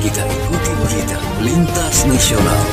kita ikuti berita lintas nasional.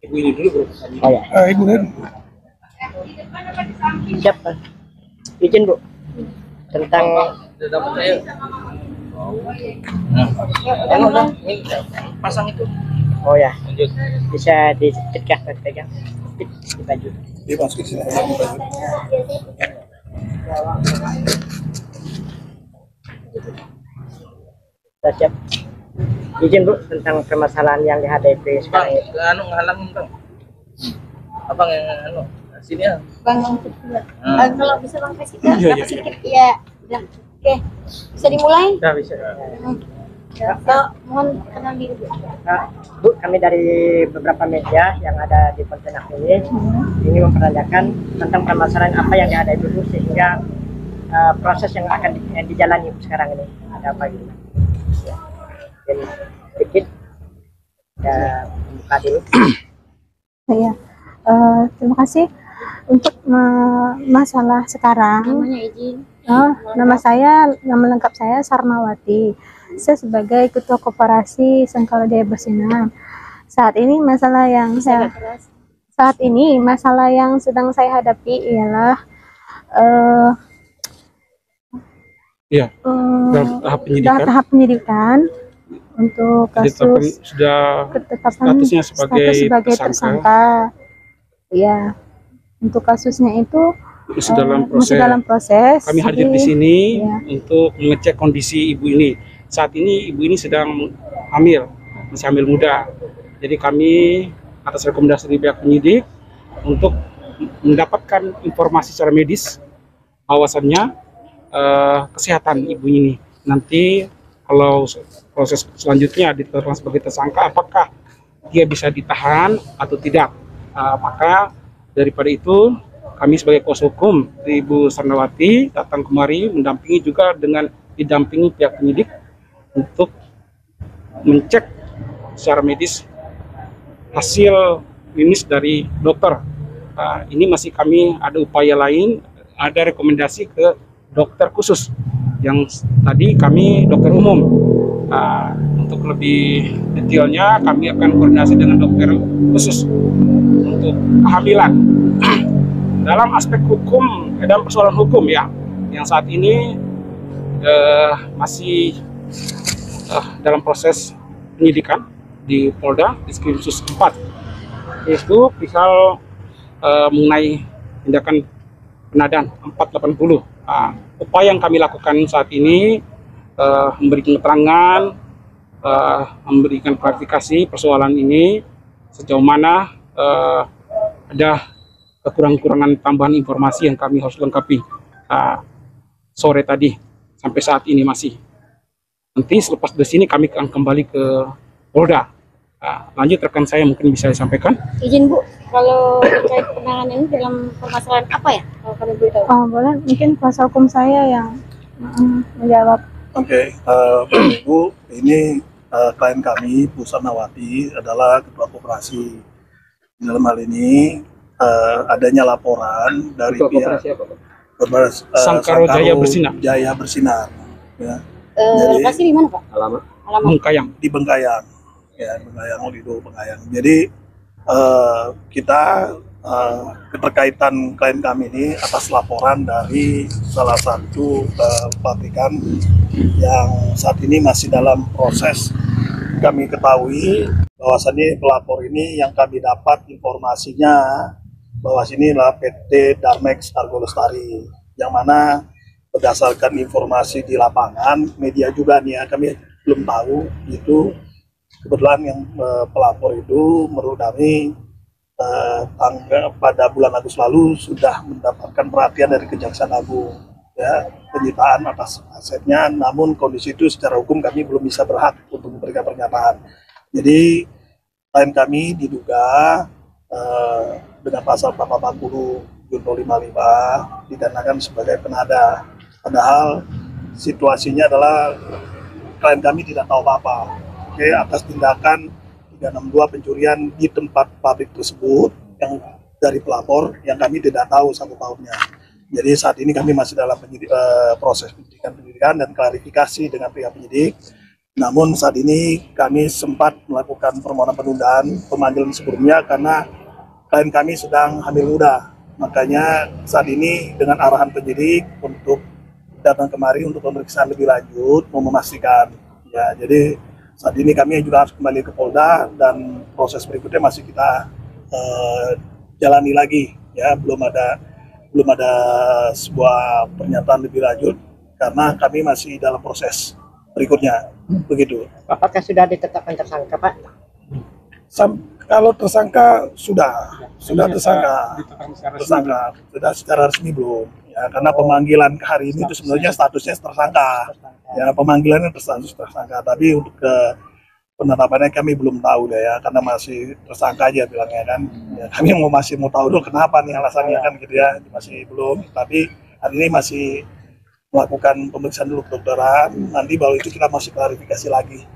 Ibu ini dulu bro. Oh ya. Ibu ini. Siap, Pak. Izin Bu. Tentang Dapat saya. Ini pasang itu. oh ya, Lanjut. bisa dicegah pegang di baju. Dia masuk ke sini. Sudah siap. Izin Bu tentang permasalahan yang dihadapi Bang, sekarang ini. anu ngalangin bang. Abang yang anu sini ya. Bang, kalau bisa Bang kasih ke sedikit ya. Bilang, oke, bisa dimulai? Sudah bisa. Mohon kenal diri Bu. Bu, kami dari beberapa media yang ada di Pontianak ini mempertanyakan tentang permasalahan apa yang dihadapi Bu sehingga proses yang akan dijalani sekarang ini ada apa gitu. Ya. Dan sedikit ya buka dulu. Ya, terima kasih untuk masalah sekarang. Namanya izin. Nama lengkap saya Sarmawati. Saya sebagai Ketua Koperasi Sengkala Jaya Bersinar. Saat ini masalah yang sedang saya hadapi ialah Dalam tahap penyidikan. Untuk Ditetapkan kasus sudah ketetapan statusnya sebagai tersangka. Ya, untuk kasusnya itu masih masih dalam proses. Kami hadir di sini ya. untuk mengecek kondisi ibu ini. Saat ini ibu ini sedang hamil, masih hamil muda. Jadi kami atas rekomendasi dari pihak penyidik untuk mendapatkan informasi secara medis bahwasannya kesehatan ibu ini. Nanti kalau proses selanjutnya ditetapkan sebagai tersangka, apakah dia bisa ditahan atau tidak? Maka daripada itu kami sebagai kuasa hukum Ibu Sarmawati datang kemari mendampingi juga dengan didampingi pihak penyidik untuk mencek secara medis hasil klinis dari dokter. Ini masih kami ada upaya lain, ada rekomendasi ke dokter khusus yang tadi kami dokter umum. Untuk lebih detailnya kami akan koordinasi dengan dokter khusus untuk kehamilan. Dalam aspek hukum dan persoalan hukum ya, yang saat ini masih dalam proses penyidikan di Polda Diskrimsus 4, yaitu perihal mengenai tindakan penadaan 480. Upaya yang kami lakukan saat ini memberikan keterangan, memberikan klarifikasi persoalan ini sejauh mana ada kekurangan tambahan informasi yang kami harus lengkapi sore tadi sampai saat ini masih. Nanti selepas dari sini kami akan kembali ke Polda. Lanjut rekan saya mungkin bisa disampaikan. Izin Bu, kalau terkait penanganan ini dalam permasalahan apa ya? Kalau kami beritahu. Boleh, mungkin kuasa hukum saya yang menjawab. Oke, Ibu, ini klien kami, Bu Sarmawati, adalah ketua koperasi. Dalam hal ini adanya laporan dari pihak Sangkaro Jaya Bersinar. Jaya Bersinar. Ya. Lokasi di mana Pak? Alamat Alamat. Bengkayang. Di Bengkayang, ya Bengkayang, Olido Bengkayang. Jadi kita keterkaitan klien kami ini atas laporan dari salah satu pabrikan yang saat ini masih dalam proses. Kami ketahui bahwasannya pelapor ini yang kami dapat informasinya bahwa sini adalah PT Darmex Argo Lestari, yang mana berdasarkan informasi di lapangan, media juga nih ya, kami belum tahu itu kebetulan yang pelapor itu menurut kami pada bulan Agustus lalu sudah mendapatkan perhatian dari Kejaksaan Agung ya, penyitaan atas asetnya, namun kondisi itu secara hukum kami belum bisa berhak untuk memberikan pernyataan. Jadi klien kami diduga dengan pasal 440 Junto 55 didanakan sebagai penada. Padahal situasinya adalah klien kami tidak tahu apa-apa. Oke, atas tindakan 362 pencurian di tempat pabrik tersebut yang dari pelapor yang kami tidak tahu sangkut pautnya. Jadi saat ini kami masih dalam proses penyidikan dan klarifikasi dengan pihak penyidik. Namun saat ini kami sempat melakukan permohonan penundaan pemanggilan sebelumnya karena klien kami sedang hamil muda. Makanya saat ini dengan arahan penyidik untuk datang kemari untuk pemeriksaan lebih lanjut, mau memastikan. Ya, jadi saat ini kami juga harus kembali ke Polda dan proses berikutnya masih kita jalani lagi. Ya, belum ada sebuah pernyataan lebih lanjut karena kami masih dalam proses berikutnya. Begitu. Apakah sudah ditetapkan tersangka, Pak? Kalau tersangka sudah tersangka sudah secara resmi belum ya, karena pemanggilan hari ini itu sebenarnya statusnya tersangka ya, pemanggilannya status tersangka, tapi untuk ke penetapannya kami belum tahu deh ya, karena masih tersangka aja bilangnya kan ya, kami masih mau tahu dulu kenapa nih alasannya kan gitu ya, masih belum, tapi hari ini masih melakukan pemeriksaan dulu kedokteran, nanti baru itu kita masih klarifikasi lagi.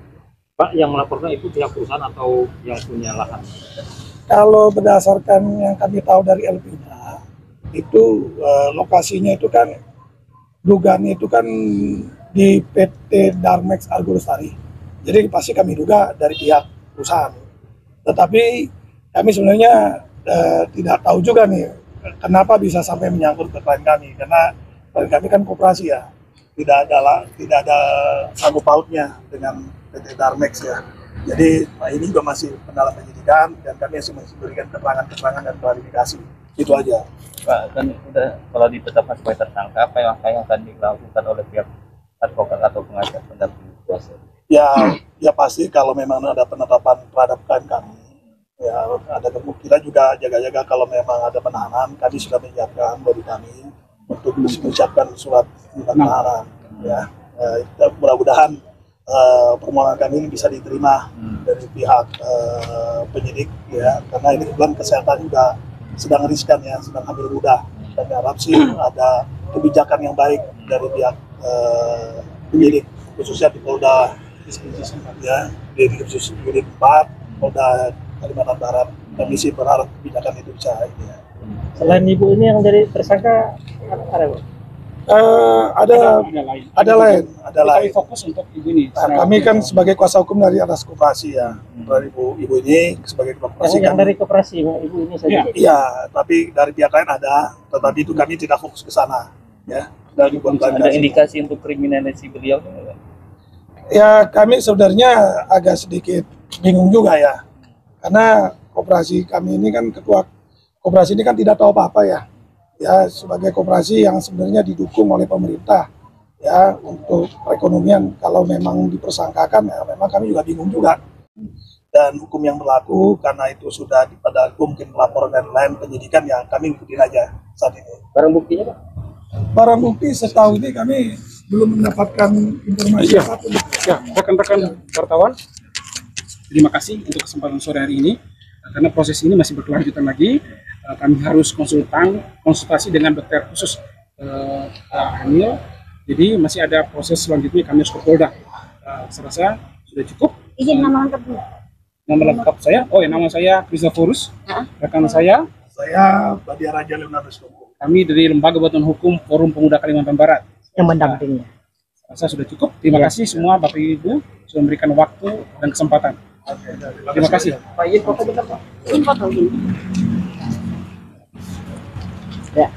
Pak, yang melaporkan itu pihak perusahaan atau yang punya lahan? Kalau berdasarkan yang kami tahu dari LP-nya, itu lokasinya itu kan, dugaannya itu kan di PT Darmex Argo Lestari. Jadi pasti kami duga dari pihak perusahaan. Tetapi kami sebenarnya tidak tahu juga nih, kenapa bisa sampai menyangkut ke klien kami. Karena klien kami kan koperasi ya, tidak ada sangkut pautnya dengan PT Darmex ya. Jadi ini juga masih dalam penyidikan dan kami masih memberikan keterangan dan klarifikasi. Itu aja. Pak, kan udah kalau ditetapkan sebagai tersangka, apa yang akan dilakukan oleh pihak advokat atau pengacara pendamping kuasa? Ya pasti kalau memang ada penetapan terhadap klien kami, ya ada kemungkinan juga jaga-jaga kalau memang ada penahanan, kami sudah menyiapkan dari kami untuk menyiapkan surat penahanan. Ya, mudah-mudahan permohonan kami ini bisa diterima dari pihak penyidik ya, karena ini kebetulan kesehatan juga sedang riskan ya, sedang hamil muda, dan harap sih ada kebijakan yang baik dari pihak penyidik khususnya di Polda ya, di khusus unit 4 Polda Kalimantan Barat. Kami sih berharap kebijakan itu bisa ya. Selain ibu ini yang jadi tersangka, ada Bu? Ada lain. Kami fokus untuk ibu ini. Nah, kami kan sebagai kuasa hukum dari atas koperasi ya, dari ibu ini sebagai koperasi. Yang dari koperasi, ibu ini saja. Iya, tapi dari pihak lain ada, tetapi itu kami tidak fokus ke sana. Ya, dari Ada indikasi untuk kriminalisasi beliau? Ya, kami sebenarnya agak sedikit bingung juga ya, karena koperasi kami ini kan, ketua koperasi ini kan tidak tahu apa-apa ya. Ya, sebagai koperasi yang sebenarnya didukung oleh pemerintah ya untuk perekonomian, kalau memang dipersangkakan ya memang kami juga bingung juga. Dan hukum yang berlaku karena itu sudah pada mungkin laporan dan lain penyidikan yang kami ikutin aja saat ini. Barang buktinya Pak? Barang bukti setahu ini kami belum mendapatkan informasi apapun. Ya, rekan-rekan wartawan, terima kasih untuk kesempatan sore hari ini. Karena proses ini masih berkelanjutan lagi, kami harus konsultasi dengan dokter khusus hamil. Jadi masih ada proses selanjutnya, kami harus ke Polda. Saya rasa sudah cukup. Izin nama lengkap dulu. Nama lengkap saya, nama saya Kristoforus. Rekan saya Badia Raja Leonardus. Kami dari Lembaga Bantuan Hukum Forum Pemuda Kalimantan Barat. Yang mendampingi. Saya sudah cukup. Terima kasih semua Bapak Ibu sudah memberikan waktu dan kesempatan. Terima kasih. Pak, izin foto bentar, Pak. Izin foto ini. Ya.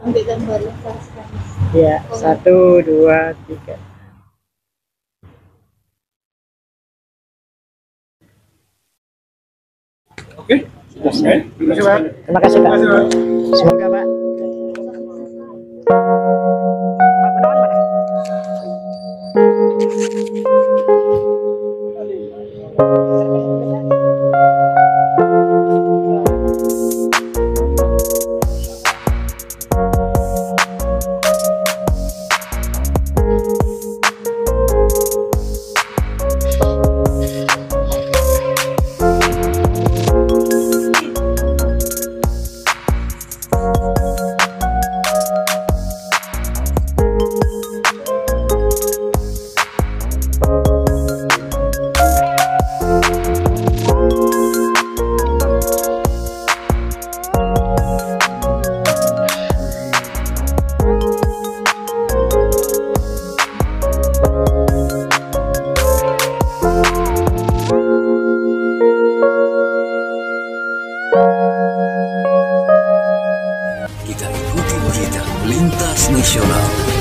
Ambil gambarnya sekarang. Ya, 1, 2, 3. Oke, sudah Terima kasih Pak. Semoga Pak. Pak Gunawan mana? Kita ikuti berita lintas nasional.